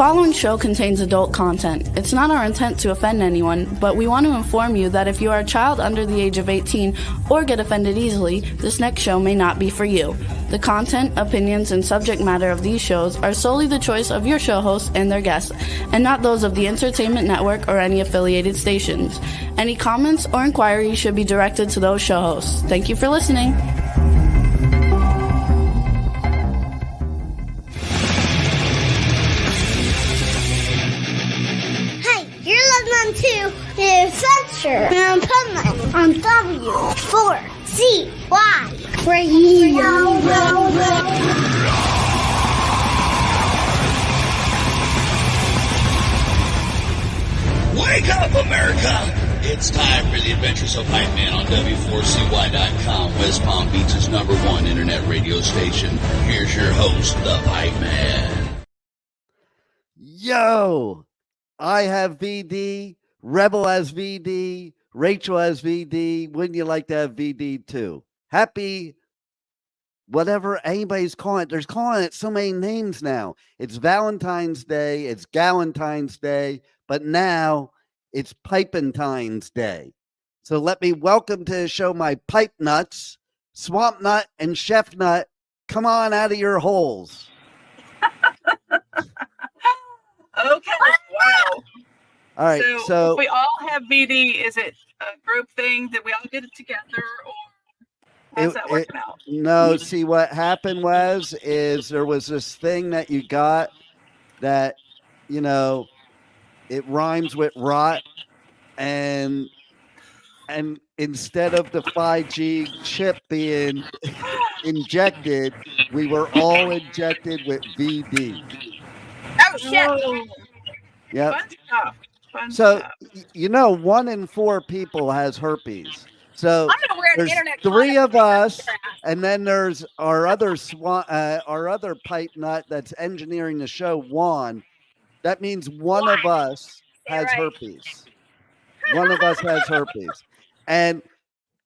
following show contains adult content. It's not our intent to offend anyone, but we want to inform you that if you are a child under the age of 18 or get offended easily, this next show may not be for you. The content, opinions, and subject matter of these shows are solely the choice of your show hosts and their guests, and not those of the Entertainment Network or any affiliated stations. Any comments or inquiries should be directed to those show hosts. Thank you for listening. To the Adventure of Pipeman on W4CY Radio. Wake up, America! It's time for the Adventures of Pipeman on W4CY.com, West Palm Beach's #1 internet radio station. Here's your host, the Pipeman. Yo! I have VD, Rebel has VD, Rachel has VD. Wouldn't you like to have VD too? Happy, whatever anybody's calling it. They're calling it so many names now. It's Valentine's Day, it's Galentine's Day, but now it's Pipentine's Day. So let me welcome to the show my pipe nuts, Swamp Nut and Chef Nut. Come on out of your holes. Okay. Wow. All right. So if we all have VD, is it a group thing that we all get it together, or how's that working out? No. See, what happened is there was this thing that you got that, you know, it rhymes with rot, and instead of the 5G chip being injected, we were all injected with VD. Oh shit! Yeah. Fun stuff. So, you know, 1 in 4 people has herpes. So there's 3 of us, and then there's our other pipe nut that's engineering the show, Juan. That means one of us has herpes. One of us has herpes, and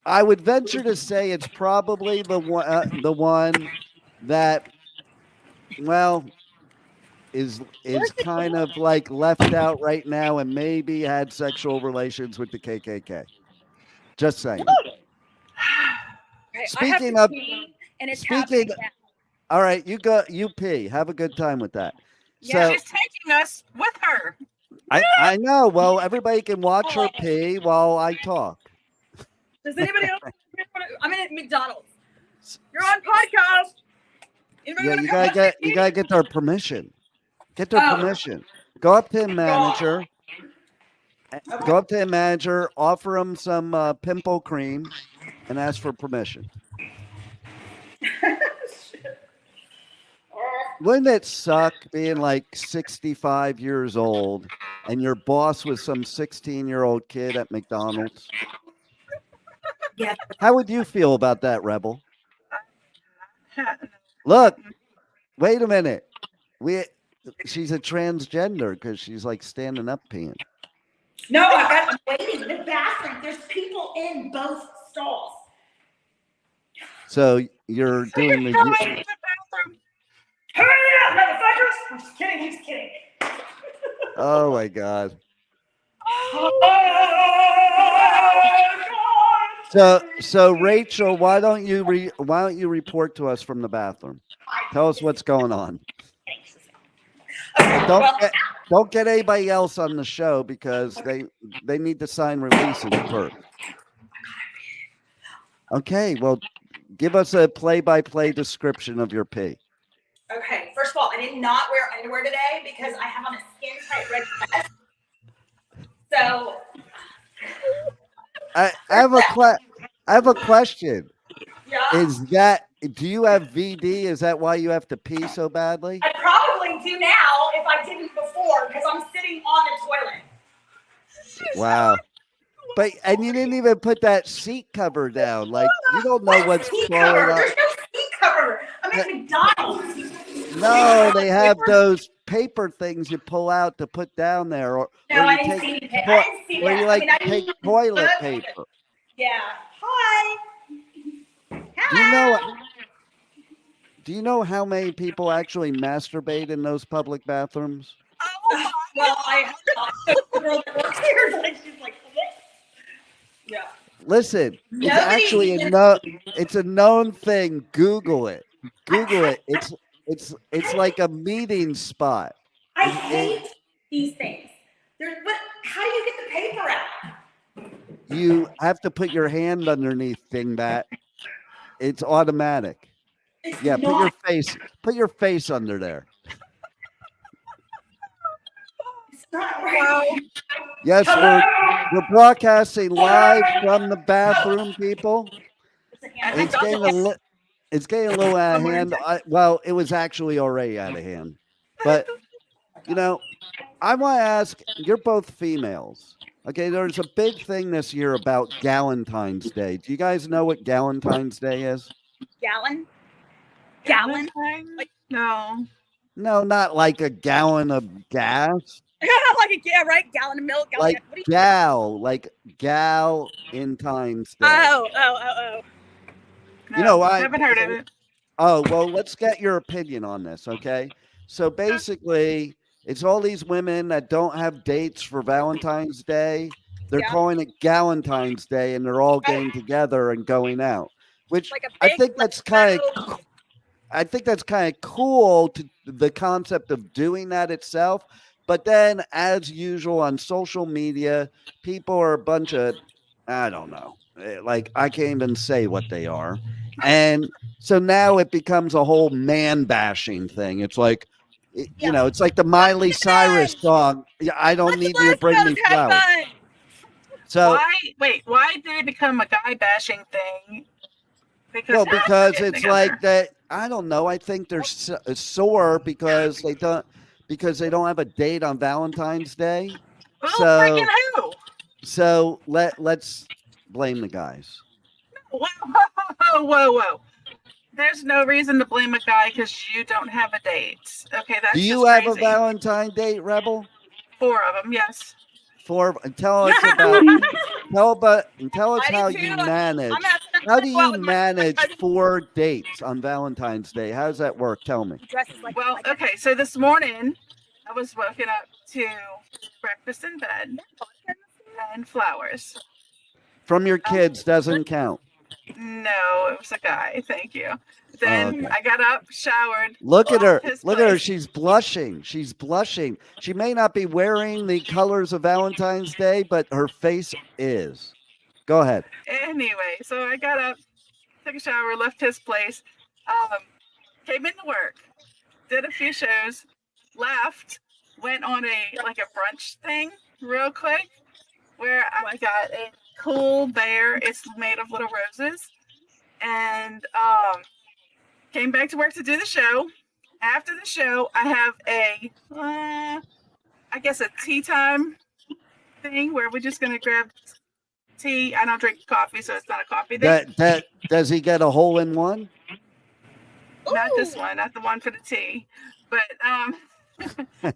I would venture to say it's probably the one that, well, is kind of like left out right now and maybe had sexual relations with the KKK. Just saying. Okay, speaking of, and it's all right, you pee. Have a good time with that. Yeah, so, she's taking us with her. I know. Well, everybody can watch her pee while I talk. Does anybody else? I'm in at McDonald's. You're on podcast. Yeah, you gotta get their permission. Get their permission. Go up to the manager. Go up to the manager. Offer him some pimple cream, and ask for permission. Wouldn't it suck being like 65 years old and your boss was some 16-year-old kid at McDonald's? Yeah. How would you feel about that, Rebel? Look, wait a minute. She's a transgender because she's like standing up peeing. No, I'm waiting in the bathroom. There's people in both stalls. So you're doing the bathroom. Hurry up, motherfuckers! I'm just kidding. He's kidding. Oh my God. So Rachel, why don't you report to us from the bathroom? Tell us what's going on. Don't get anybody else on the show because they need to sign releases first. Okay, well, give us a play-by-play description of your pee. Okay, first of all, I did not wear underwear today because I have on a skin-tight red vest. So, I have a question. Yeah. Do you have VD? Is that why you have to pee so badly? I probably do now if I didn't before because I'm sitting on the toilet. Wow. And you didn't even put that seat cover down. Like, you don't know what's going on. There's no seat cover. I'm at McDonald's. No, they have those paper things you pull out to put down there. Or I you didn't take, see I didn't see that. you like take toilet paper. Yeah. Hi. Do you know how many people actually masturbate in those public bathrooms? Well, I the girl that works here is like, she's like, yeah. Listen, it's actually it's a known thing. Google it. Google it. It's like a meeting spot. I hate these things. But how do you get the paper out? You have to put your hand underneath dingbat. It's automatic. Yeah, put your face under there. It's not right. Yes, we're broadcasting live from the bathroom, people. It's getting a little out of hand. Well, it was actually already out of hand. But I want to ask, you're both females. Okay, there's a big thing this year about Galentine's Day. Do you guys know what Galentine's Day is? Gallon? Like, no. No, not like a gallon of gas. Right? Gallon of milk. Like Galentine's Day. Oh. No, I haven't heard of it. Oh, well, let's get your opinion on this, okay? So basically, it's all these women that don't have dates for Valentine's Day. They're calling it Galentine's Day, and they're all getting together and going out, which I think that's kind of cool to the concept of doing that itself. But then, as usual on social media, people are a bunch of, I don't know, like I can't even say what they are. And so now it becomes a whole man bashing thing. It's like, it's like the Miley Cyrus song. I don't need you to bring me flowers. So why did it become a guy bashing thing? Because it's like that. I don't know. I think they're sore because they don't have a date on Valentine's Day. Freaking who? So let's blame the guys. Whoa. There's no reason to blame a guy because you don't have a date. Okay, that's Do you have a Valentine date, Rebel? 4 of them, yes. 4. And tell us how you manage. How do you manage 4 dates on Valentine's Day? How does that work? Tell me. Well, okay, so this morning I was woken up to breakfast in bed and flowers. From your kids doesn't count. No, it was a guy. Thank you. Then I got up, showered. Look at her. Look at her. She's blushing. She may not be wearing the colors of Valentine's Day, but her face is. Go ahead. Anyway, so I got up, took a shower, left his place, came into work, did a few shows, left, went on a brunch thing real quick where I got a cool bear. It's made of little roses, and came back to work to do the show. After the show, I have a tea time thing where we're just gonna grab tea. I don't drink coffee, so it's not a coffee thing. That does he get a hole in one? Not this one, not the one for the tea. But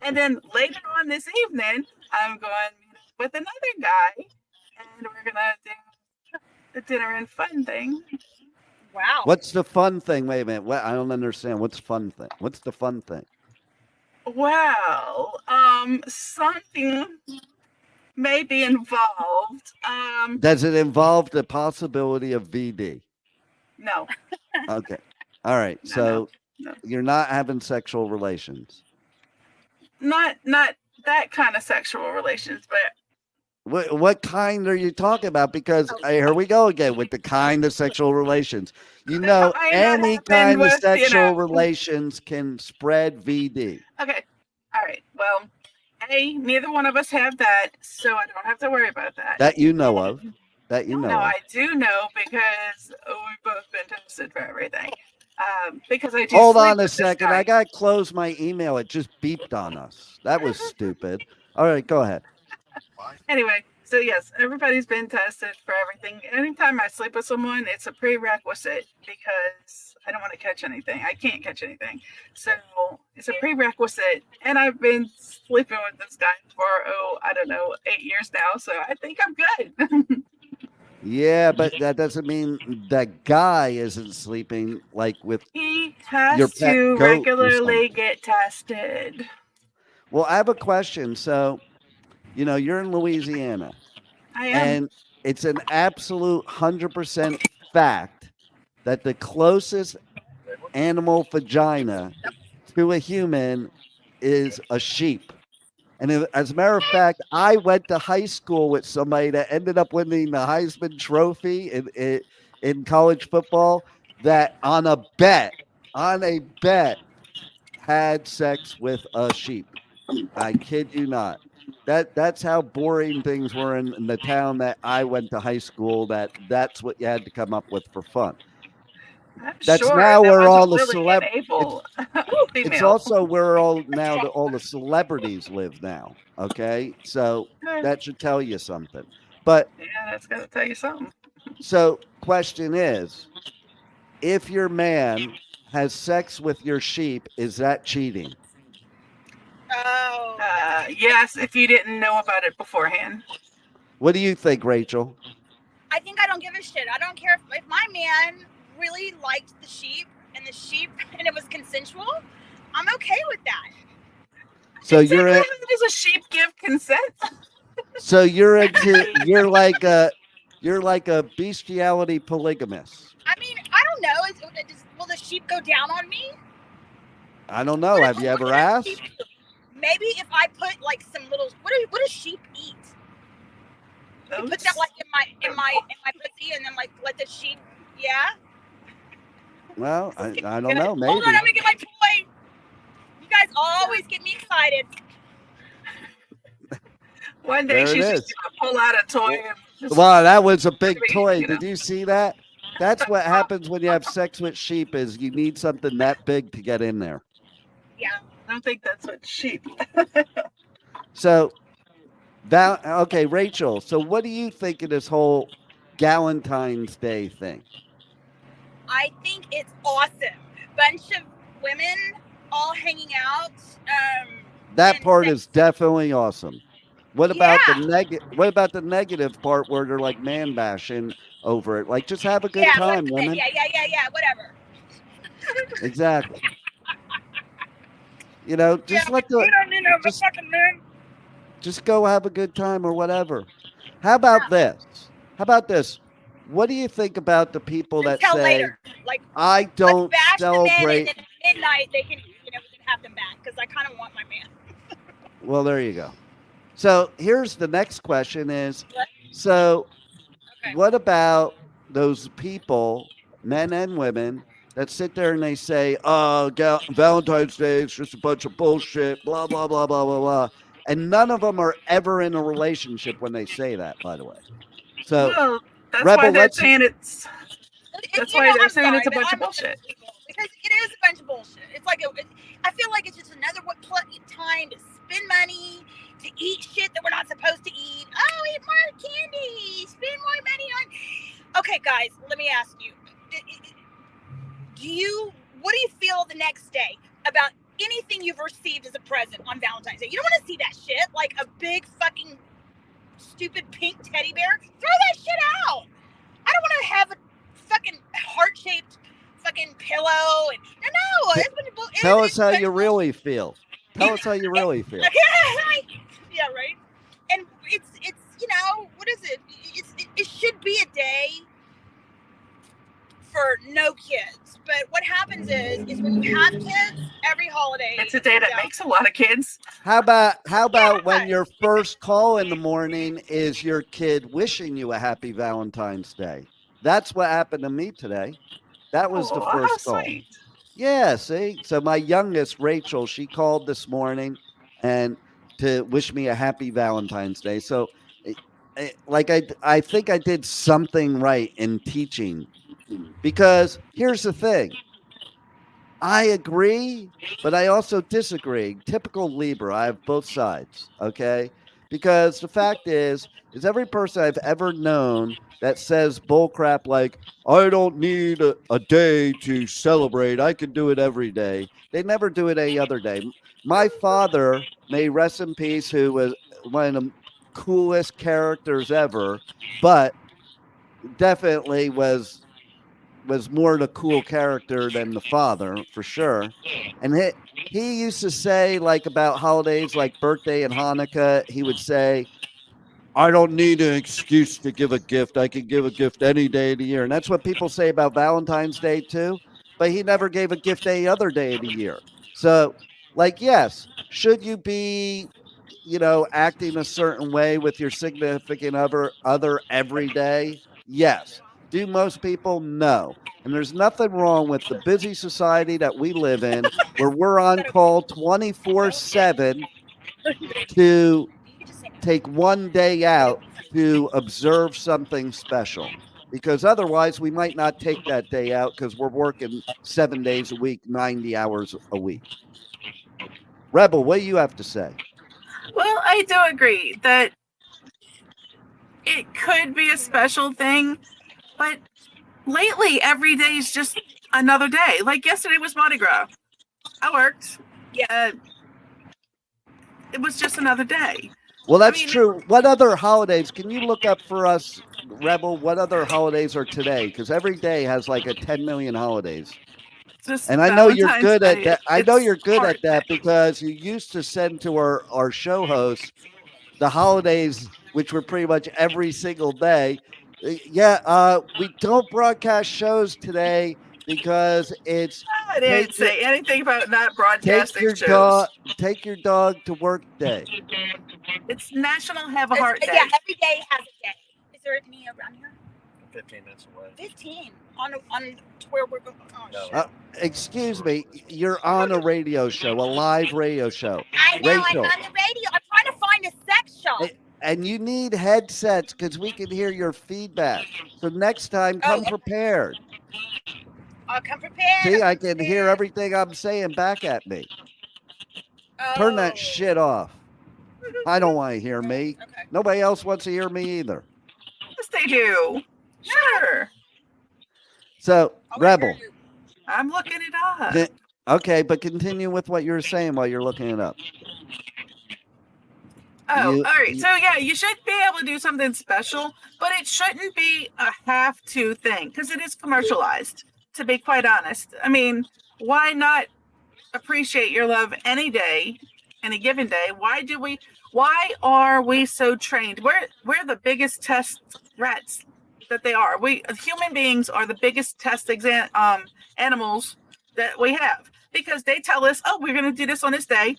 and then later on this evening, I'm going with another guy, and we're gonna do the dinner and fun thing. Wow. What's the fun thing? Wait a minute. I don't understand. What's fun thing? What's the fun thing? Well, something may be involved. Does it involve the possibility of VD? No. Okay. All right. So No. You're not having sexual relations. Not that kind of sexual relations, but what kind are you talking about? Because here we go again with the kind of sexual relations. Any kind of sexual relations can spread VD. Okay. All right. Well, neither one of us have that, so I don't have to worry about that. That you know of. No, I do know because we've both been tested for everything. Because I do. Hold on a second. I got to close my email. It just beeped on us. That was stupid. All right, go ahead. Anyway, so yes, everybody's been tested for everything. Anytime I sleep with someone, it's a prerequisite because I don't want to catch anything. I can't catch anything. So it's a prerequisite. And I've been sleeping with this guy for, 8 years now. So I think I'm good. Yeah, but that doesn't mean that guy isn't sleeping like with he has your pet to goat regularly get tested. Well, I have a question. So, you're in Louisiana, I am. and it's an absolute 100% fact that the closest animal vagina to a human is a sheep. And as a matter of fact, I went to high school with somebody that ended up winning the Heisman Trophy in college football that on a bet, had sex with a sheep. I kid you not. That's how boring things were in the town that I went to high school. That's what you had to come up with for fun. I'm That's sure now that where all wasn't the really an able It's female. also where all the celebrities live now. Okay, so that should tell you something. But Yeah, that's gonna tell you something. so, question is, if your man has sex with your sheep, is that cheating? Oh. Yes, if you didn't know about it beforehand. What do you think, Rachel? I think I don't give a shit. I don't care if my man really liked the sheep and it was consensual. I'm okay with that. So exactly how does a sheep give consent? So you're like a bestiality polygamist. I mean, I don't know. Will the sheep go down on me? I don't know. Have you ever asked? Maybe if I put like some little what do sheep eat? You put that like in my pussy and then like let the sheep Well, I don't know. Maybe. Hold on, I'm gonna get my toy. You guys always get me excited. One day she's just gonna pull out a toy. Wow, that was a big toy. Did you see that? That's what happens when you have sex with sheep. Is you need something that big to get in there. Yeah, I don't think that's what sheep. So, okay, Rachel. So, what do you think of this whole Galentine's Day thing? I think it's awesome. Bunch of women all hanging out. That part is definitely awesome. What about the negative part where they're like man bashing over it? Like, just have a good time, women. Yeah, whatever. Exactly. Just let just go have a good time or whatever. How about this? What do you think about the people that say, later. Like, I don't celebrate? And then at midnight they can have them back because I kind of want my man. Well, there you go. So here's the next question is, what about those people, men and women, that sit there and they say, oh, Valentine's Day is just a bunch of bullshit, blah, blah, blah, blah, blah, blah. And none of them are ever in a relationship when they say that, by the way. So, that's why they're saying it's a bunch of bullshit. Because it is a bunch of bullshit. It's like, I feel like it's just another time to spend money, to eat shit that we're not supposed to eat. Oh, eat more candy, spend more money on. Okay, guys, let me ask you. What do you feel the next day about anything you've received as a present on Valentine's Day? You don't want to see that shit, like a big fucking stupid pink teddy bear. Throw that shit out. I don't want to have a fucking heart-shaped fucking pillow. Tell us how you really feel. Tell us how you really feel. Yeah, right. And it's what is it? It should be a day for no kids. But what happens is when you have kids, every holiday. It's a day that makes a lot of kids. How about when your first call in the morning is your kid wishing you a happy Valentine's Day? That's what happened to me today. That was the first call. Sweet. Yeah, see? So my youngest, Rachel, she called this morning and to wish me a happy Valentine's Day. So I think I did something right in teaching, because here's the thing. I agree, but I also disagree. Typical Libra. I have both sides, okay? Because the fact is every person I've ever known that says bullcrap like, I don't need a day to celebrate, I can do it every day. They never do it any other day. My father, may rest in peace, who was one of the coolest characters ever, but definitely was was more the cool character than the father, for sure. And he used to say, like, about holidays like birthday and Hanukkah, he would say, I don't need an excuse to give a gift. I can give a gift any day of the year. And that's what people say about Valentine's Day too. But he never gave a gift any other day of the year. So, like, yes, should you be, acting a certain way with your significant other every day? Yes. Do most people? No. And there's nothing wrong with the busy society that we live in where we're on call 24/7 to take one day out to observe something special, because otherwise we might not take that day out because we're working 7 days a week, 90 hours a week. Rebel, what do you have to say? Well, I do agree that it could be a special thing, but lately every day is just another day. Like yesterday was Mardi Gras. I worked. Yeah. It was just another day. Well, that's true. What other holidays? Can you look up for us, Rebel, what other holidays are today? Because every day has like a 10 million holidays. And I know you're good at that. I know you're good at that because you used to send to our show hosts the holidays, which were pretty much every single day. Yeah, we don't broadcast shows today because it's. I didn't say anything about not broadcasting shows. Take your dog to work day. It's National Have a Heart Day. Yeah, every day has a day. Is there any around here? 15 minutes away. 15 on where we're going. Oh, excuse me, you're on a radio show, a live radio show. I know, Rachel. I'm on the radio. I'm trying to find a sex shop. And you need headsets because we can hear your feedback. So next time, come prepared. I'll come prepared. See, I can hear everything I'm saying back at me. Turn that shit off. I don't want to hear me. Okay. Nobody else wants to hear me either. Yes, they do. Sure. So, Rebel. I'm looking it up. Okay, but continue with what you're saying while you're looking it up. Oh, all right. So, yeah, you should be able to do something special, but it shouldn't be a have-to thing because it is commercialized, to be quite honest. I mean, why not appreciate your love any day, any given day? Why are we so trained? We're the biggest test rats that they are. We human beings are the biggest test animals that we have because they tell us, oh, we're going to do this on this day.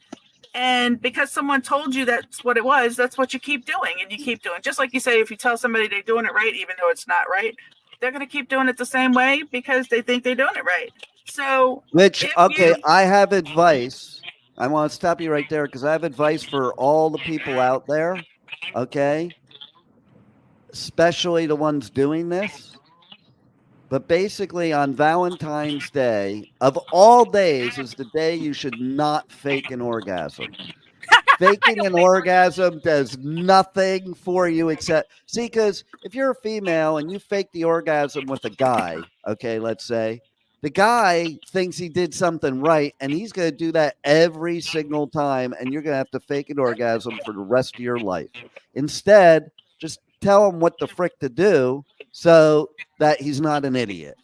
And because someone told you that's what it was, that's what you keep doing. And you keep doing. Just like you say, if you tell somebody they're doing it right, even though it's not right, they're going to keep doing it the same way because they think they're doing it right. So, I have advice. I want to stop you right there because I have advice for all the people out there. Okay. Especially the ones doing this. But basically on Valentine's Day, of all days, is the day you should not fake an orgasm. Faking an orgasm does nothing for you except, because if you're a female and you fake the orgasm with a guy, okay, let's say, the guy thinks he did something right, and he's going to do that every single time, and you're going to have to fake an orgasm for the rest of your life. Instead, just tell him what the frick to do so that he's not an idiot.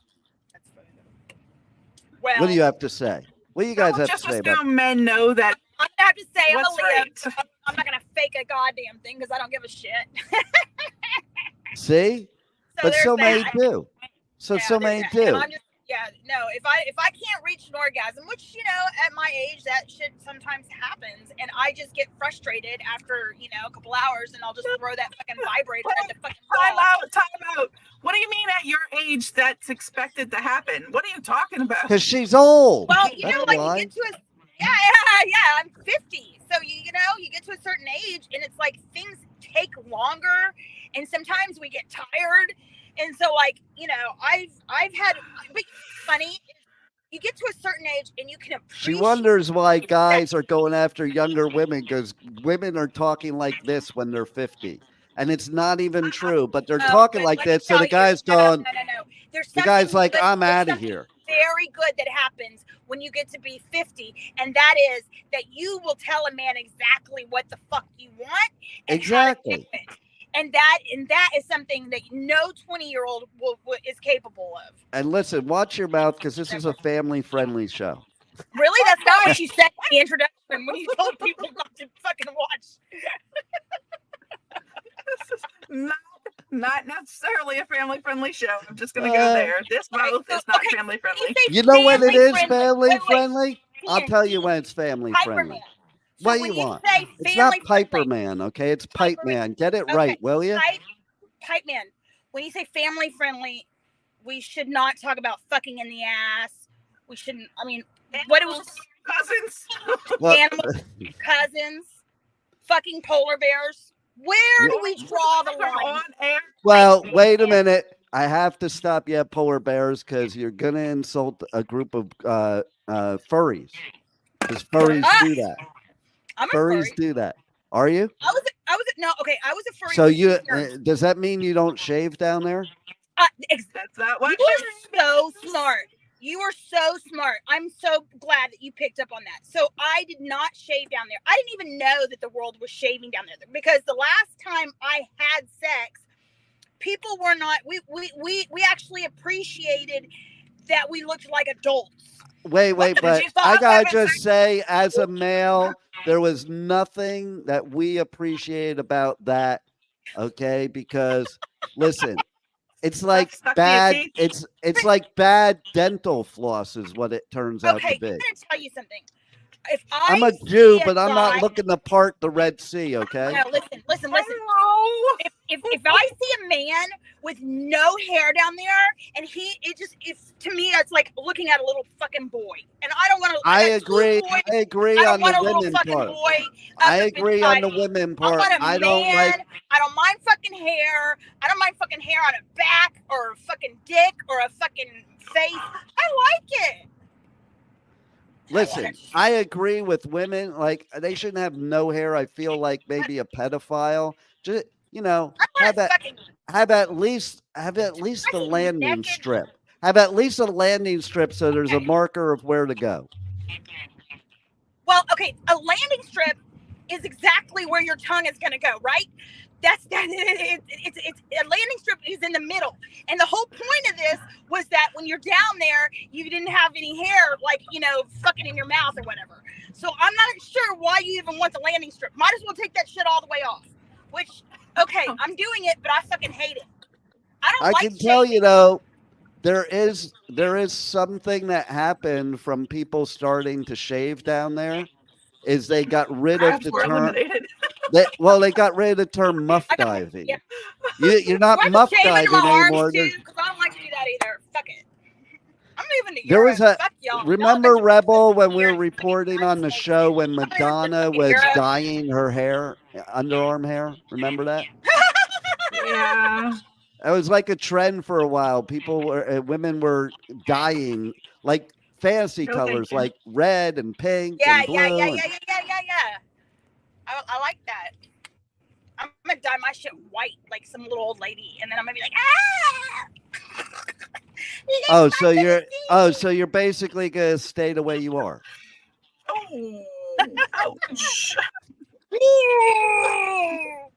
Well, what do you have to say? What do you guys have to say about it? Men know that. I have to say, I'm a Leo. Right. I'm not going to fake a goddamn thing because I don't give a shit. See? But so many do. So many do. If I can't reach an orgasm, which, at my age, that shit sometimes happens, and I just get frustrated after, a couple hours, and I'll just throw that fucking vibrator at the fucking wall. Time out. What do you mean at your age that's expected to happen? What are you talking about? Because she's old. Well, you get to a... Yeah, I'm 50. So, you get to a certain age, and it's like things take longer, and sometimes we get tired. And so, I've had, but funny, you get to a certain age and you can appreciate. She wonders why guys are going after younger women because women are talking like this when they're 50. And it's not even true, but they're talking like this. So the guy's going, the guy's like, I'm out of here. Very good that happens when you get to be 50. And that is that you will tell a man exactly what the fuck you want. And exactly. How to do it. And that is something that no 20-year-old is capable of. And listen, watch your mouth because this is a family-friendly show. Really? That's not what you said in the introduction when you told people not to fucking watch. This is not necessarily a family-friendly show. I'm just going to go there. This mouth is not family-friendly. You know when it is family-friendly? I'll tell you when it's family-friendly. What do you want? It's not Piperman, okay? It's Pipeman. Get it right, will you? Pipeman. When you say family-friendly, we should not talk about fucking in the ass. We shouldn't. I mean, what it was? Cousins. Animals, cousins, fucking polar bears. Where do we draw the line? Well, wait a minute. I have to stop you at polar bears because you're gonna insult a group of furries. Because furries do that. I'm a furries furry. Do that. Are you? I was a furry. So you does that mean you don't shave down there? That's not what you are so smart. You are so smart. I'm so glad that you picked up on that. So I did not shave down there. I didn't even know that the world was shaving down there because the last time I had sex, people were not. We actually appreciated that we looked like adults. Wait, but I gotta just say, as a male, there was nothing that we appreciate about that. Okay, because listen, it's like bad. It's like bad dental floss is what it turns out to be. Okay, I'm gonna tell you something. I'm a Jew, but I'm not looking to part the Red Sea. Okay. No, listen. If I see a man with no hair down there, and to me, it's like looking at a little fucking boy, and I don't want to. I agree on the women part. I agree on the women part. I don't mind fucking hair. I don't mind fucking hair on a back or a fucking dick or a fucking face. I like it. Listen, I agree with women. Like they shouldn't have no hair. I feel like maybe a pedophile. Just have at least the landing strip. Have at least a landing strip so there's a marker of where to go. Well, okay, a landing strip is exactly where your tongue is going to go, right? It's a landing strip is in the middle, and the whole point of this was that when you're down there, you didn't have any hair, like fucking in your mouth or whatever. So I'm not sure why you even want the landing strip. Might as well take that shit all the way off. Which, okay, I'm doing it, but I fucking hate it. I can tell you though, there is something that happened from people starting to shave down there. Is they got rid of the term. They got rid of the term muff diving. Yeah. You're not muff diving anymore. Because I don't like to do that either. Fuck it. I'm moving to Europe. Fuck y'all. Remember Rebel when we were reporting on the show when Madonna was dyeing her hair, underarm hair? Remember that? Yeah. It was like a trend for a while. Women were dyeing like fantasy colors, like red and pink and blue. Yeah. I like that. I'm gonna dye my shit white like some little old lady, and then I'm gonna be like, so you're basically gonna stay the way you are. Oh, ouch.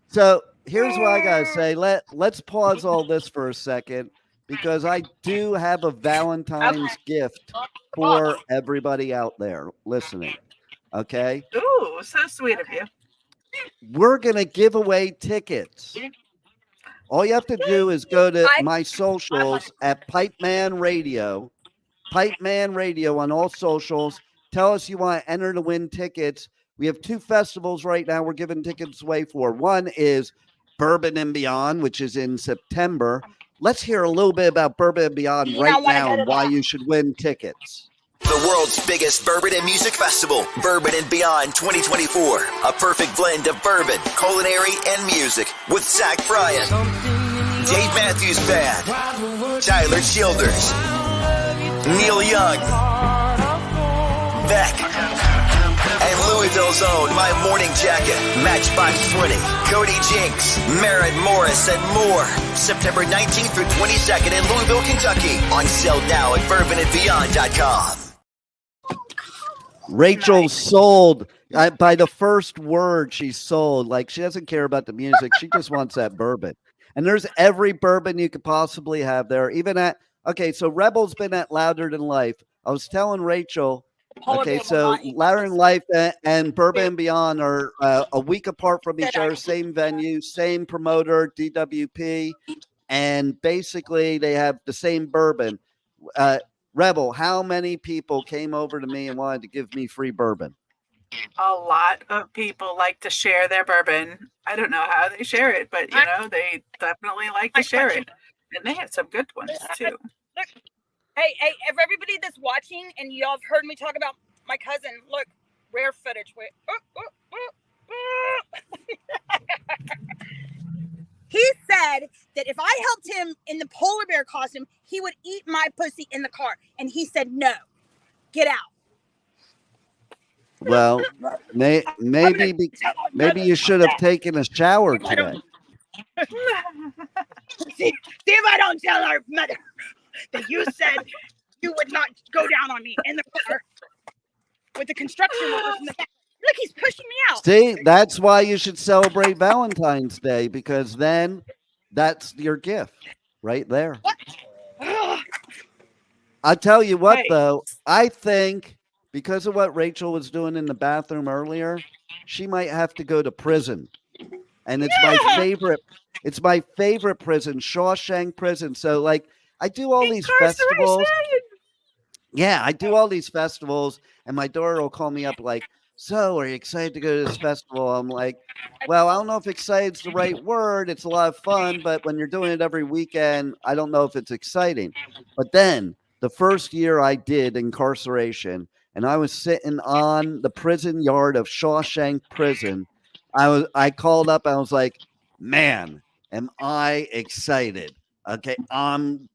So here's what I gotta say. Let's pause all this for a second because I do have a Valentine's gift for everybody out there listening. Okay. Ooh, so sweet of you. We're going to give away tickets. All you have to do is go to my socials at Pipeman Radio. Pipeman Radio on all socials. Tell us you want to enter to win tickets. We have 2 festivals right now we're giving tickets away for. One is Bourbon and Beyond, which is in September. Let's hear a little bit about Bourbon and Beyond right now and why you should win tickets. The world's biggest bourbon and music festival, Bourbon and Beyond 2024. A perfect blend of bourbon, culinary, and music with Zach Bryan, Dave Matthews Band, Tyler Childers, Neil Young, Beck, and Louisville's own My Morning Jacket, Matchbox 20, Cody Jinks, Merritt Morris, and more. September 19th through 22nd in Louisville, Kentucky. On sale now at bourbonandbeyond.com. Rachel Nice. sold by the first word she sold. Like, she doesn't care about the music. She just wants that bourbon. And there's every bourbon you could possibly have there. Even so Rebel's been at Louder Than Life. I was telling Rachel, so Louder Than Life and Bourbon and Beyond are a week apart from each other, same venue, same promoter, DWP, and basically they have the same bourbon. Rebel, how many people came over to me and wanted to give me free bourbon? A lot of people like to share their bourbon. I don't know how they share it, but they definitely like to share it. And they had some good ones too. Look, hey, if everybody that's watching and y'all have heard me talk about my cousin, look, rare footage. Wait. He said that if I helped him in the polar bear costume, he would eat my pussy in the car. And he said, no, get out. Well, maybe you should have taken a shower today. See if I don't tell our mother that you said you would not go down on me in the car with the construction workers in the back. Look, he's pushing me out. See, that's why you should celebrate Valentine's Day, because then that's your gift right there. What? I'll tell you what, though, I think because of what Rachel was doing in the bathroom earlier, she might have to go to prison. And it's my favorite. It's my favorite prison, Shawshank Prison. So, like, I do all these festivals. Yeah, I do all these festivals, and my daughter will call me up like, so are you excited to go to this festival? I'm like, well, I don't know if excited's the right word. It's a lot of fun, but when you're doing it every weekend, I don't know if it's exciting. But then the first year I did InkCarceration, and I was sitting on the prison yard of Shawshank Prison, I called up, I was like, man, am I excited. Okay, I'm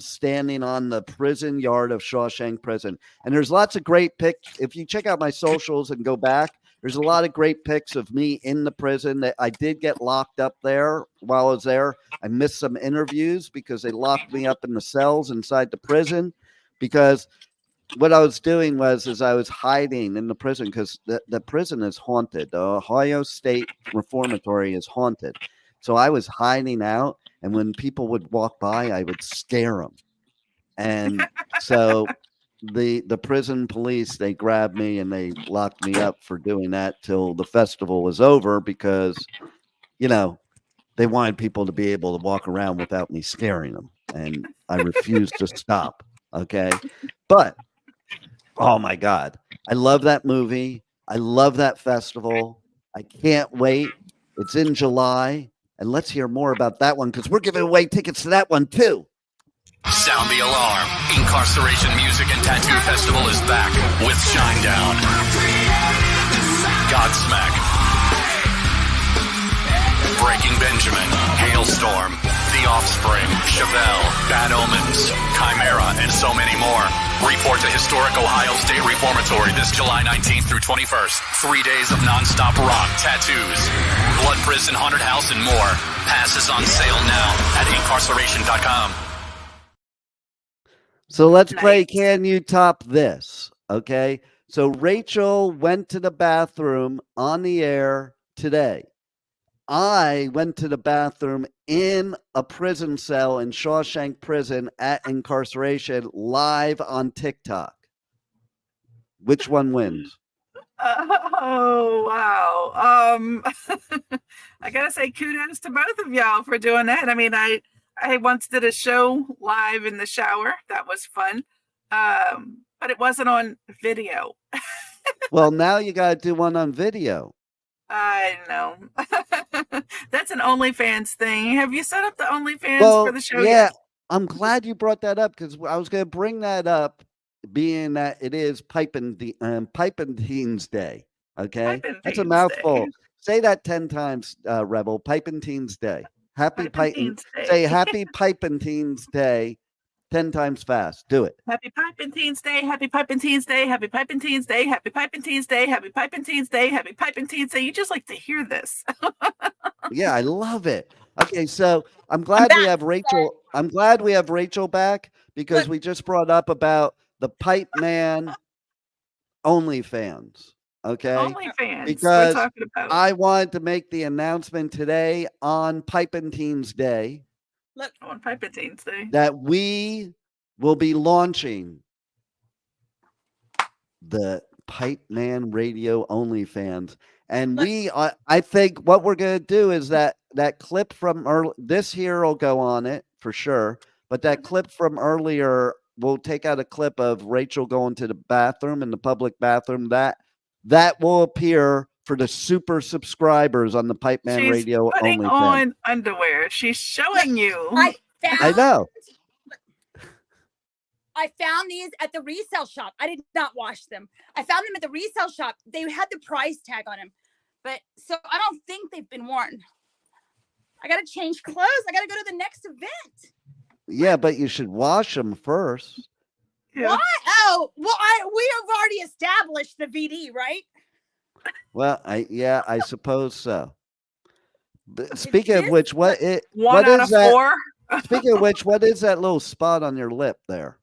standing on the prison yard of Shawshank Prison. And there's lots of great pics. If you check out my socials and go back, there's a lot of great pics of me in the prison. That I did get locked up there while I was there. I missed some interviews because they locked me up in the cells inside the prison, because what I was doing was I was hiding in the prison, because the prison is haunted. The Ohio State Reformatory is haunted. So I was hiding out, and when people would walk by, I would scare them. And so the prison police, they grabbed me and they locked me up for doing that till the festival was over, because, they wanted people to be able to walk around without me scaring them. And I refused to stop. Okay. But, oh my God, I love that movie. I love that festival. I can't wait. It's in July. And let's hear more about that one, because we're giving away tickets to that one too. Sound the alarm. InkCarceration Music and Tattoo Festival is back with Shinedown, Godsmack, Breaking Benjamin, Hailstorm, The Offspring, Chevelle, Bad Omens, Chimera, and so many more. Report to historic Ohio State Reformatory this July 19th through 21st. 3 days of nonstop rock, tattoos, blood prison, haunted house, and more. Passes on sale now at InkCarceration.com. So let's play Can You Top This? Okay. So Rachel went to the bathroom on the air today. I went to the bathroom in a prison cell in Shawshank Prison at InkCarceration live on TikTok. Which one wins? Oh, wow. I gotta say kudos to both of y'all for doing that. I mean, I once did a show live in the shower. That was fun. But it wasn't on video. Well, now you got to do one on video. I know. That's an OnlyFans thing. Have you set up the OnlyFans for the show? Yeah, yet? I'm glad you brought that up, because I was going to bring that up, being that it is Pipentine's Day. Okay, that's a mouthful. Day. Say that 10 times, Rebel. Pipentine's Day. Happy Pipentine's Day. Say Happy Pipentine's Day 10 times fast. Do it. Happy Pipentine's Day. Happy Pipentine's Day. Happy Pipentine's Day. Happy Pipentine's Day. Happy Pipentine's Day. Happy Pipentine's Day. You just like to hear this. Yeah, I love it. Okay, so I'm glad we have Rachel. I'm glad we have Rachel back, because we just brought up about the Pipeman OnlyFans. Okay. OnlyFans. Because we're talking about. I wanted to make the announcement today on Pipentine's Day. Look, on Pipentine's Day. That we will be launching the Pipeman Radio OnlyFans. And I think what we're going to do is that clip from this here will go on it for sure. But that clip from earlier, we'll take out a clip of Rachel going to the bathroom in the public bathroom. That will appear for the super subscribers on the Pipeman Radio putting OnlyFans. On underwear. She's showing you. I know. I found these at the resale shop. I did not wash them. I found them at the resale shop. They had the price tag on them. But so I don't think they've been worn. I got to change clothes. I got to go to the next event. Yeah, but you should wash them first. Yeah. Why? Oh, well, we have already established the VD, right? Well, I suppose so. But speaking of which, one what out is of that? 4? Speaking of which, what is that little spot on your lip there?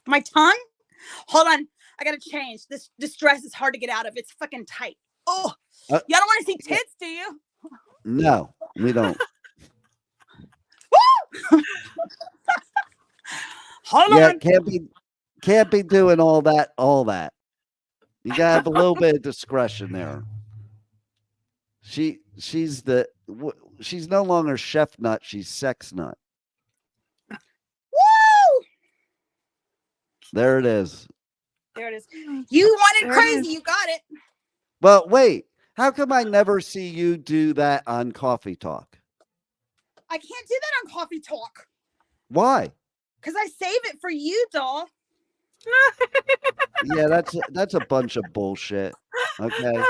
My tongue? Hold on. I got to change. This dress is hard to get out of. It's fucking tight. Oh, y'all don't want to see tits, do you? No, we don't. Hold on. Can't be doing all that. You gotta have a little bit of discretion there. She's no longer chef nut. She's sex nut. Woo! There it is. There it is. You wanted crazy. You got it. Well, wait. How come I never see you do that on Coffee Talk? I can't do that on Coffee Talk. Why? Because I save it for you, doll. Yeah, that's a bunch of bullshit. Okay.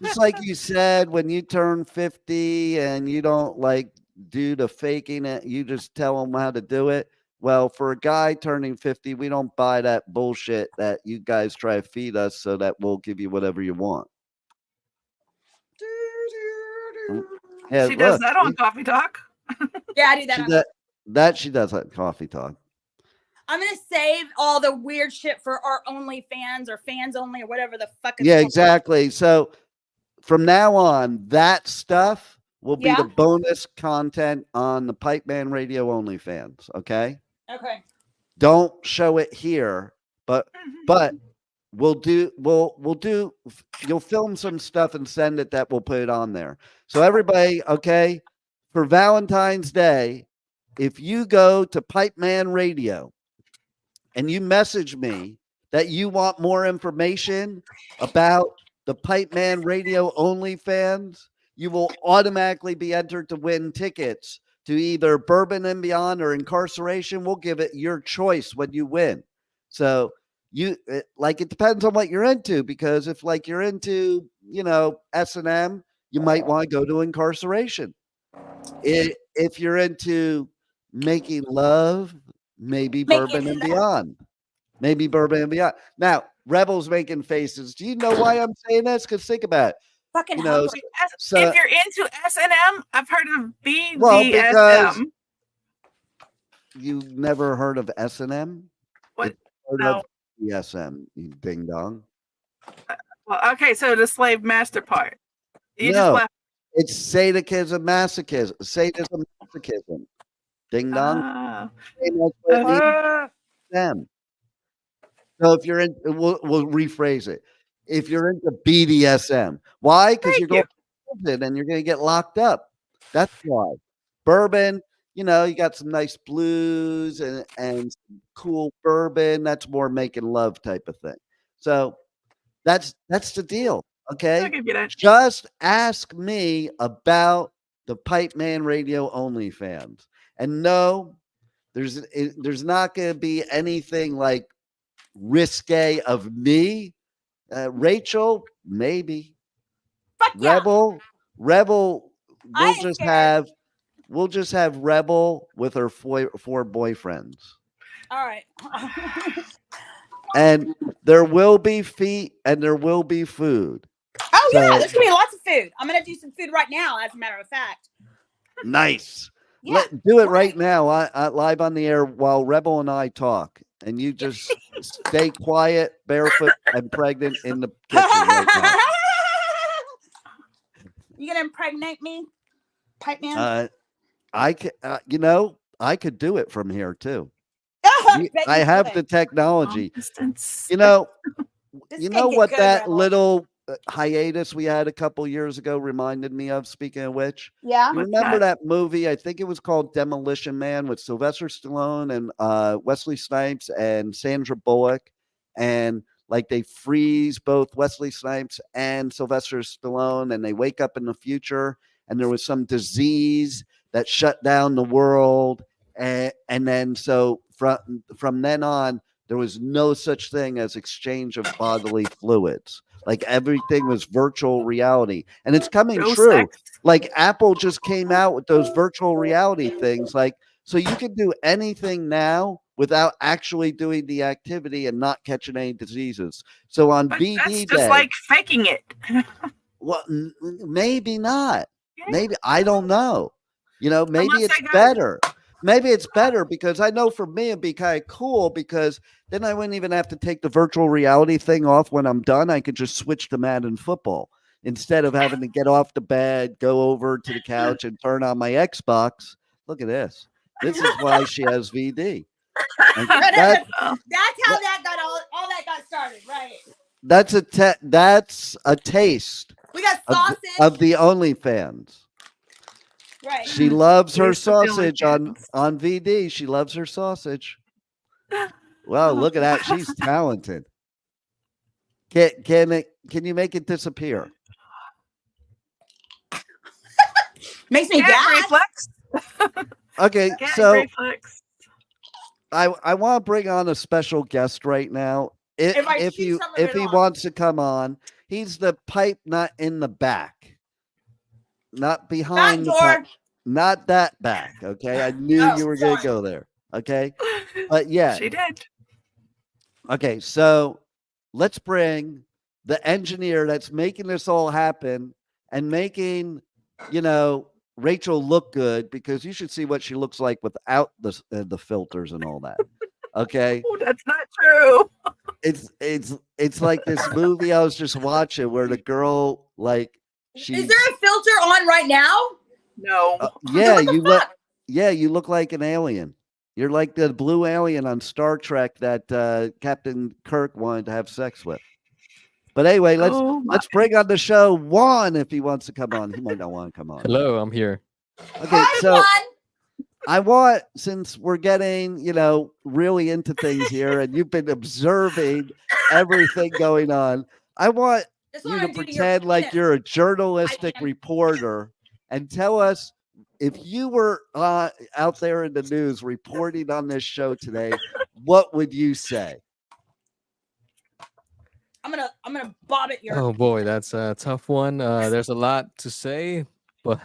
Just like you said, when you turn 50 and you don't like do the faking it, you just tell them how to do it. Well, for a guy turning 50, we don't buy that bullshit that you guys try to feed us so that we'll give you whatever you want. Yeah, she does that on Coffee Talk. Yeah, I do that. She does on Coffee Talk. I'm gonna save all the weird shit for our OnlyFans or fans only or whatever the fuck. Yeah, exactly. So from now on, that stuff will be the bonus content on the Pipeman Radio OnlyFans. Okay. Okay. Don't show it here, but we'll do. You'll film some stuff and send it. That we'll put it on there. So everybody, okay, for Valentine's Day, if you go to Pipeman Radio and you message me that you want more information about the Pipeman Radio OnlyFans, you will automatically be entered to win tickets to either Bourbon and Beyond or InkCarceration. We'll give it your choice when you win. So it depends on what you're into, because if like you're into, S&M, you might want to go to InkCarceration. If you're into making love, maybe Bourbon and Beyond. Maybe Bourbon and Beyond. Now, Rebel's making faces. Do you know why I'm saying this? Because think about it. Fucking so, if you're into S&M, I've heard of BDSM. Well, because you never heard of S&M? What? Heard of BDSM, you ding dong. Well, okay, so the slave master part. It's sadism, masochism. Sadism, masochism. Ding dong. Them. So if you're in, we'll rephrase it. If you're into BDSM, why? Because you're going to prison and you're going to get locked up. That's why. Bourbon, you got some nice blues and some cool bourbon. That's more making love type of thing. So that's the deal. Okay. Just ask me about the Pipeman Radio OnlyFans. And no, there's not going to be anything like risque of me. Rachel, maybe. Fuck yeah. Rebel. We'll just have Rebel with her four boyfriends. All right. And there will be feet and there will be food. Oh yeah, there's gonna be lots of food. I'm gonna do some food right now, as a matter of fact. Nice. Yeah, do it right now. I live on the air while Rebel and I talk. and you just stay quiet, barefoot, and pregnant in the kitchen right now. You gonna impregnate me, Pipeman? I can, I could do it from here too. I have the technology. You know what that little hiatus we had a couple years ago reminded me of, speaking of which? Yeah. You remember that movie? I think it was called Demolition Man with Sylvester Stallone and Wesley Snipes and Sandra Bullock. And like they freeze both Wesley Snipes and Sylvester Stallone, and they wake up in the future, and there was some disease that shut down the world. And then so from then on, there was no such thing as exchange of bodily fluids. Like everything was virtual reality, and it's coming true. Sex. Like Apple just came out with those virtual reality things. Like, so you can do anything now without actually doing the activity and not catching any diseases. So on BD that's just Day, like faking it. Well, maybe not. Maybe, I don't know. Maybe it's better. Maybe it's better because I know for me it'd be kind of cool because then I wouldn't even have to take the virtual reality thing off when I'm done. I could just switch to Madden football instead of having to get off the bed, go over to the couch and turn on my Xbox. Look at this. This is why she has VD. That's how that got all that got started, right? That's a taste. We got sausage of the OnlyFans. Right. She loves her sausage on VD. She loves her sausage. Wow, look at that. She's talented. Can you make it disappear? Makes me gag. Reflex. Okay, so I want to bring on a special guest right now. If he wants to come on, he's the pipe not in the back. Not behind the back, not that back. Okay, I knew you were going to go there. Okay, but yeah, she did. Okay, so let's bring the engineer that's making this all happen and making Rachel look good, because you should see what she looks like without the filters and all that. Okay, oh, that's not true. It's like this movie I was just watching where the girl is there a filter on right now? No. You look like an alien. You're like the blue alien on Star Trek that Captain Kirk wanted to have sex with. But anyway, let's bring on the show Juan if he wants to come on. He might not want to come on. Hello, I'm here. Okay, so I want, since we're getting really into things here, and you've been observing everything going on, I want you to pretend like you're a journalistic reporter and tell us, if you were out there in the news reporting on this show today, what would you say? I'm gonna bob it. Oh boy, that's a tough one. There's a lot to say, but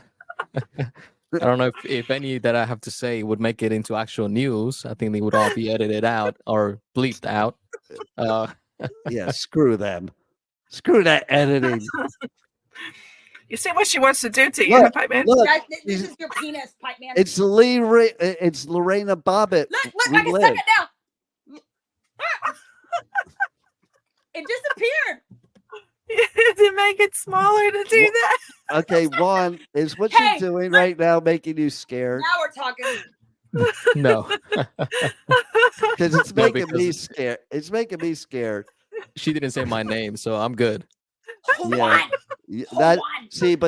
I don't know if any that I have to say would make it into actual news. I think they would all be edited out or bleeped out. Yeah, screw them. Screw that editing. You see what she wants to do to you, Pipeman? This is your penis, Pipeman. It's Lorena Bobbitt. Look, I can suck it now. It disappeared. To make it smaller to do that. Okay, Juan, is what she's doing right now making you scared? Now we're talking. No. Because it's making me scared. It's making me scared. She didn't say my name, so I'm good. But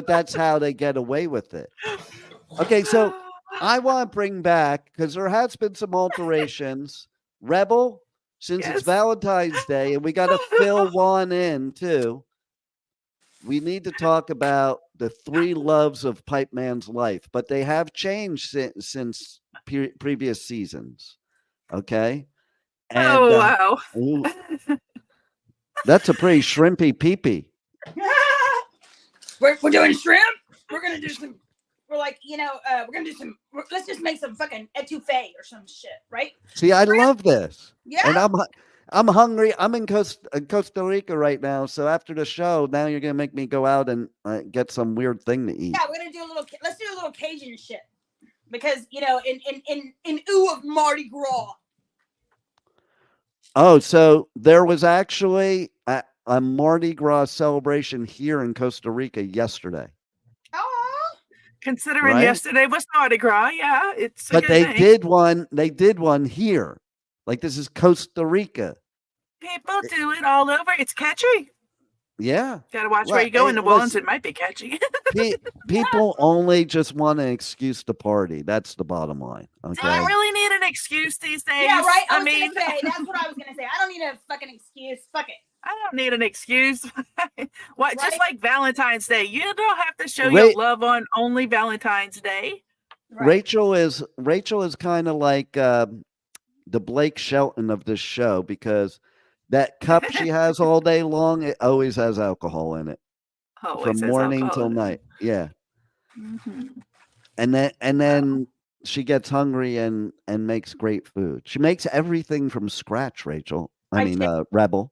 that's how they get away with it. Okay, so I want to bring back, because there has been some alterations. Rebel, since it's Valentine's Day, and we got to fill one in too, we need to talk about the three loves of Pipeman's life, but they have changed since previous seasons. Okay. And, wow. That's a pretty shrimpy pee-pee. We're doing shrimp. We're gonna do some. We're like, we're gonna do some. Let's just make some fucking etouffee or some shit, right? See, I love this. Yeah. And I'm hungry. I'm in Costa Rica right now. So after the show, now you're gonna make me go out and get some weird thing to eat. Yeah, we're gonna do let's do a little Cajun shit, because in lieu of Mardi Gras. Oh, so there was actually a Mardi Gras celebration here in Costa Rica yesterday. Oh, Considering Right? yesterday was Mardi Gras, yeah, it's a But good they thing. did one here. Like, this is Costa Rica. People do it all over. It's catchy. Yeah. Gotta watch Well, where you go in New Orleans. listen, It might be catchy. people only just want an excuse to party. That's the bottom line. Do Okay. I really need an excuse these days? yeah, right. I I was mean, gonna say that's what I was gonna say. I don't need a fucking excuse. Fuck it. I don't need an excuse. What? Just Right. like Valentine's Day, you don't have to show Ra- your love on only Valentine's Day. Right. Rachel is kind of like the Blake Shelton of this show, because that cup she has all day long, it always has alcohol in it Always from has morning alcohol till in it. night. Yeah. Mhm. And then she gets hungry and makes great food. She makes everything from scratch, Rachel. I do. Rebel.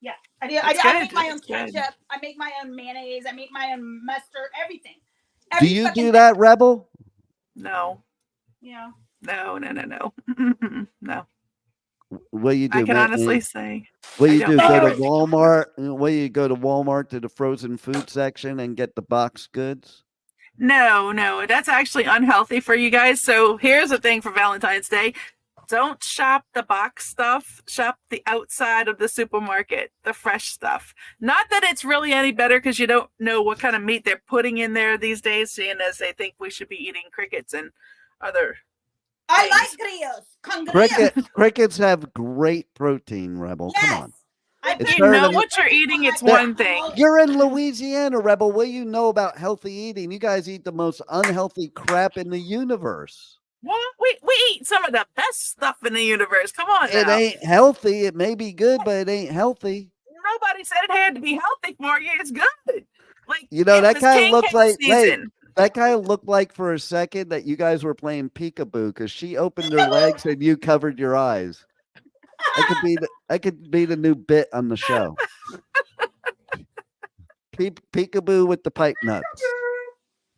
Yeah, I do. That's I good. make my own That's good. ketchup. I make my own mayonnaise. I make my own mustard. Everything. Do Every you fucking do thing. that, Rebel? No, Yeah. no. No. What do you do? I can man? honestly say. What do I you don't do? do Go to everything. Walmart? What do you go to Walmart to the frozen food section and get the box goods? No, that's actually unhealthy for you guys. So here's the thing for Valentine's Day. Don't shop the box stuff. Shop the outside of the supermarket, the fresh stuff. Not that it's really any better, because you don't know what kind of meat they're putting in there these days, seeing as they think we should be eating crickets and other I like things. grillos. Con grillos. Crickets have great protein, Rebel. Yes. Come on. I It's You put better know than- what you're eating, it's That- one thing. You're in Louisiana, Rebel. What do you know about healthy eating? You guys eat the most unhealthy crap in the universe. What? We eat some of the best stuff in the universe. Come on It now. ain't healthy. It may be good, but it ain't healthy. Nobody said it had to be healthy for you. It's good. Like, You know, it that was kind of king looks cake like season. that kind of looked like for a second that you guys were playing peekaboo, because she opened her legs and you covered your eyes. I could be the new bit on the show. Peekaboo with the pipe nuts.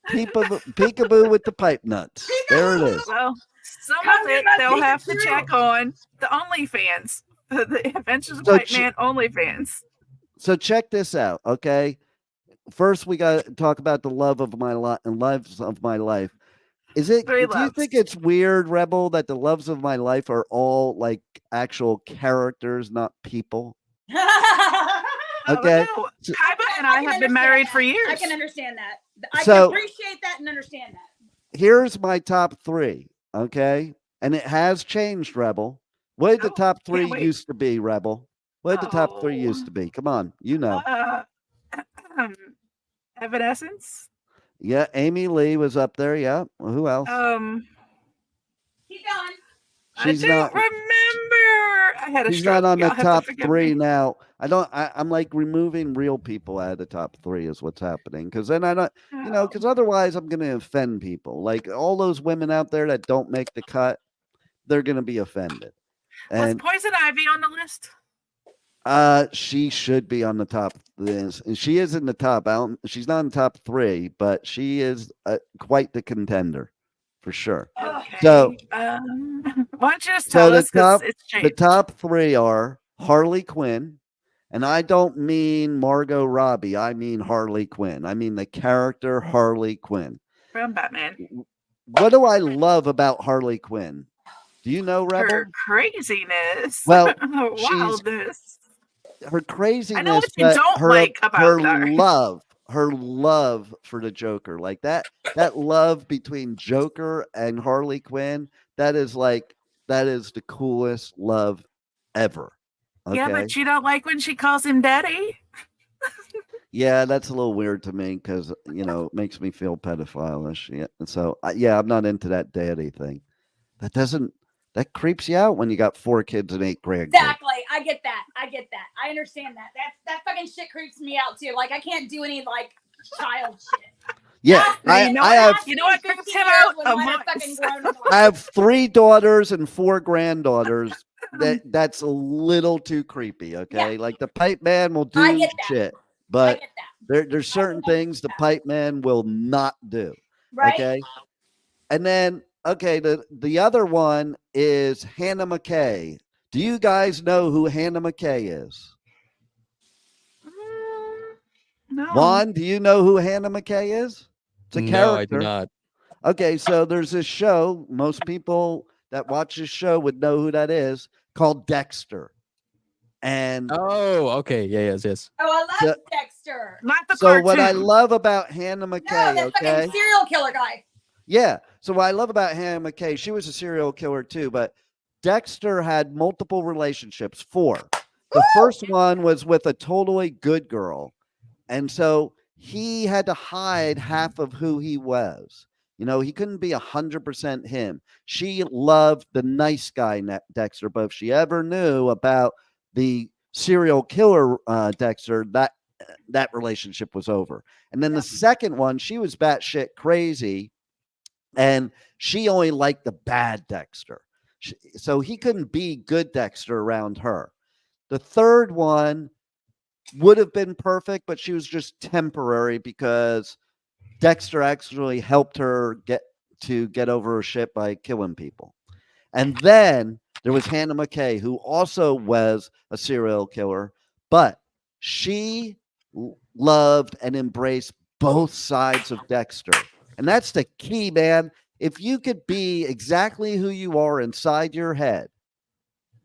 Peekaboo with the pipe nuts. There it is. Well, some of it they'll have to check on the OnlyFans, the Adventures of So Pipeman OnlyFans. So check this out, okay? First, we got to talk about the love of my lives of my life. Is it? Three Do you loves. think it's weird, Rebel, that the loves of my life are all like actual characters, not people? Okay. Oh, no. So- Kaiba and I can have been understand married that. for years. I can understand that. I So- can appreciate that and understand that. Here's my top three, okay? And it has changed, Rebel. What did the Oh, top can't three wait. used to be, Rebel? What did the top three Oh. used to be? Come on, you know. Evanescence. Yeah, Amy Lee was up there. Yeah. Well, who else? Keep going. She's I don't not- remember. I had a She's stroke. not on the Y'all have to top forgive three me. now. I'm like removing real people out of the top three is what's happening. Because then I don't, Oh. because otherwise I'm going to offend people. Like all those women out there that don't make the cut, they're going to be offended. Was And Poison Ivy on the list? she should be on the top. She is in the top. She's not in the top three, but she is quite the contender for sure. Okay. So- why don't you just So tell the us, 'cause top, it's the changed. top three are Harley Quinn, and I don't mean Margot Robbie. I mean Harley Quinn. I mean the character Harley Quinn. From Batman. What do I love about Harley Quinn? Do you know, Rebel? Her craziness. Well, her she's- wildness. Her craziness, I know what you but don't her, like about her her. love for the Joker, like that love between Joker and Harley Quinn, that is the coolest love ever. Okay? Yeah, but you don't like when she calls him daddy. Yeah, that's a little weird to me because it makes me feel pedophile-ish. Yeah, and so yeah, I'm not into that daddy thing. That creeps you out when you got 4 kids and 8 grandkids. Exactly. I get that. I understand that. That fucking shit creeps me out too. Like I can't do any like child shit. Yeah, You know I have You know what creeps 15 him years out? when A mine are mice. fucking grown and I have 3 daughters and 4 granddaughters. That's a little too creepy. Okay, Yeah. like the pipe man will I do get that. shit, I but get that. there's certain things the pipe man will not do. Right? Okay, and then the other one is Hannah McKay. Do you guys know who Hannah McKay is? No. Juan, do you know who Hannah McKay is? It's a character. No, I do not. Okay, so there's this show. Most people that watch this show would know who that is, called Dexter. And Oh, okay. Yeah, yes. Oh, I love So- Dexter. Not the so cartoon. what I love about Hannah No, McKay, that okay? fucking serial killer guy. Yeah. So what I love about Hannah McKay, she was a serial killer too, but Dexter had multiple relationships, 4. The first one was with a totally good girl. And so he had to hide half of who he was. You know, he couldn't be 100% him. She loved the nice guy, Dexter, but if she ever knew about the serial killer, Dexter, that relationship was over. And then the second one, she was batshit crazy, and she only liked the bad Dexter. So he couldn't be good Dexter around her. The third one would have been perfect, but she was just temporary because Dexter actually helped her get over her shit by killing people. And then there was Hannah McKay, who also was a serial killer, but she loved and embraced both sides of Dexter. And that's the key, man. If you could be exactly who you are inside your head,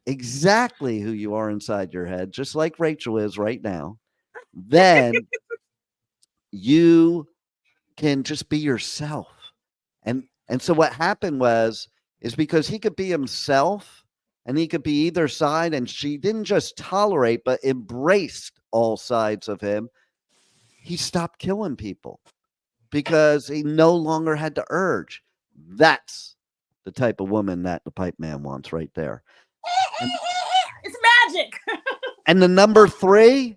just like Rachel is right now, then you can just be yourself. And so what happened is because he could be himself and he could be either side, and she didn't just tolerate but embraced all sides of him, he stopped killing people because he no longer had the urge. That's the type of woman that the Pipe Man wants right there. It's magic. And the number 3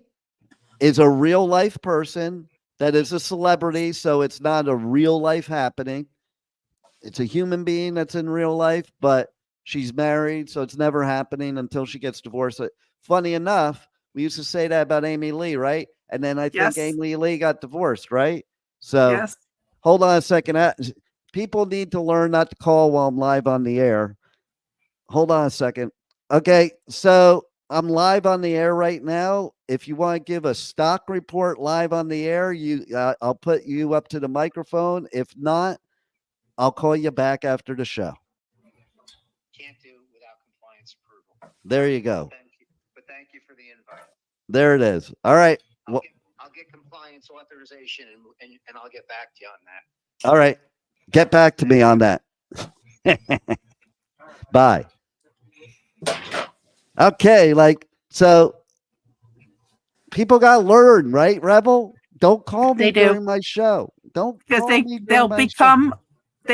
is a real life person that is a celebrity, so it's not a real life happening. It's a human being that's in real life, but she's married, so it's never happening until she gets divorced. Funny enough, we used to say that about Amy Lee, right? And then I think Amy Lee got divorced, right? So hold on a second. People need to learn not to call while I'm live on the air. Hold on a second. Okay, so I'm live on the air right now. If you want to give a stock report live on the air, I'll put you up to the microphone. If not, I'll call you back after the show. Can't do without compliance approval. There you go. Thank you for the invite. There it is. All right. I'll get compliance authorization and I'll get back to you on that. All right. Get back to me on that. Bye. Okay, so people got to learn, right, Rebel? Don't call me during my show. Don't, because they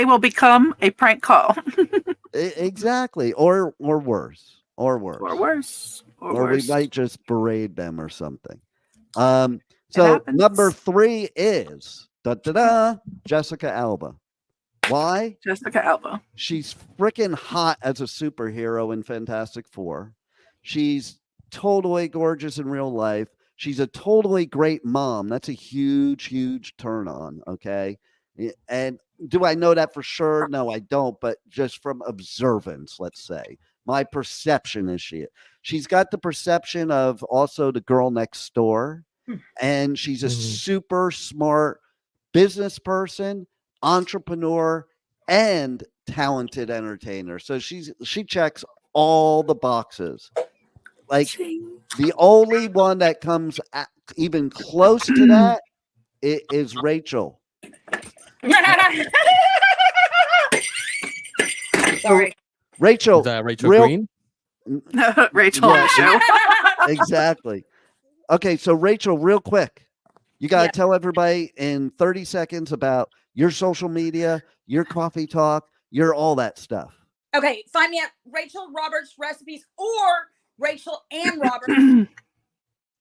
will become a prank call. Exactly. Or worse. Or we might just berate them or something. So number 3 is Jessica Alba. Why? Jessica Alba. She's freaking hot as a superhero in Fantastic Four. She's totally gorgeous in real life. She's a totally great mom. That's a huge, huge turn on. Okay. And do I know that for sure? No, I don't. But just from observance, let's say, my perception is she's got the perception of also the girl next door. And she's a super smart business person, entrepreneur, and talented entertainer. So she checks all the boxes. Like the only one that comes even close to that is Rachel. Sorry. Rachel. Is that Rachel Green? Rachel on the show. Exactly. Okay, so Rachel, real quick, you got to tell everybody in 30 seconds about your social media, your coffee talk, your all that stuff. Okay, find me at Rachel Roberts Recipes or Rachel and Roberts.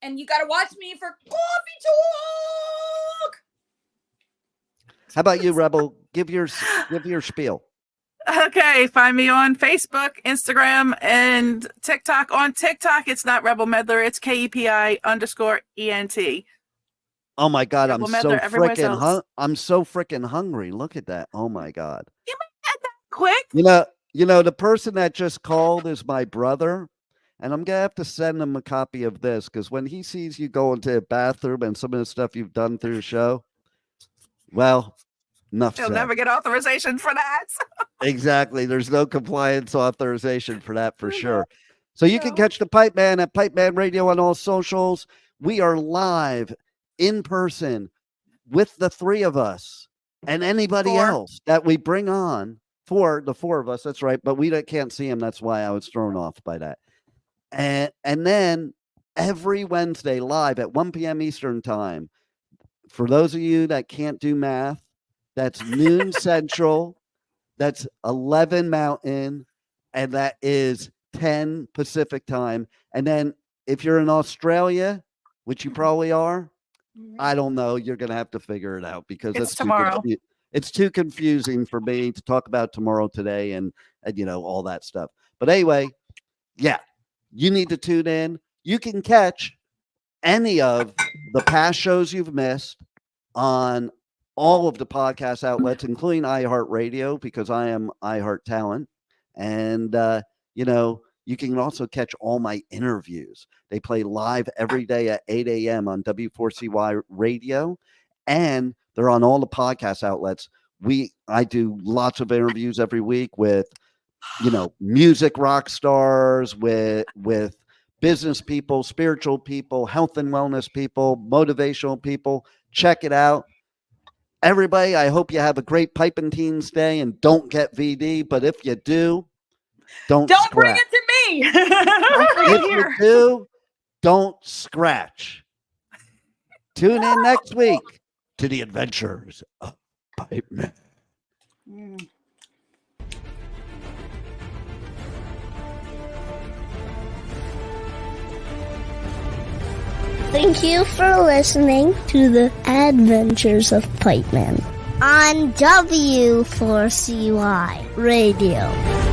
And you got to watch me for Coffee Talk. How about you, Rebel? Give your spiel. Okay, find me on Facebook, Instagram, and TikTok. On TikTok, it's not Rebel Meddler, it's KEPI_ENT. Oh my God, Rebel I'm Meddler, so freaking hungry. Look at that. Oh my God. You might add that quick. You know, the person that just called is my brother. and I'm going to have to send him a copy of this, because when he sees you go into the bathroom and some of the stuff you've done through the show, well, enough He'll said. never get authorization for that. Exactly. There's no compliance authorization for that for sure. So you can catch the Pipeman at Pipeman Radio on all socials. We are live in person with the three of us and anybody else that we bring on. The four of us, that's right. But we can't see him. That's why I was thrown off by that. And then every Wednesday live at 1 p.m. Eastern time. For those of you that can't do math, that's noon Central, that's 11 Mountain, and that is 10 Pacific time. And then if you're in Australia, which you probably are, I don't know, you're going to have to figure it out, because it's tomorrow. It's too confusing for me to talk about tomorrow today and all that stuff. But anyway, yeah, you need to tune in. You can catch any of the past shows you've missed on all of the podcast outlets, including iHeartRadio, because I am iHeart Talent. And, you can also catch all my interviews. They play live every day at 8 a.m. on W4CY Radio, and they're on all the podcast outlets. I do lots of interviews every week with, music rock stars, with business people, spiritual people, health and wellness people, motivational people. Check it out. Everybody, I hope you have a great Pipentine's Day and don't get VD. But if you do, don't bring it to me. If you do, don't scratch. Tune in next week to the Adventures of Pipeman. Thank you for listening to the Adventures of Pipeman on W4CY Radio.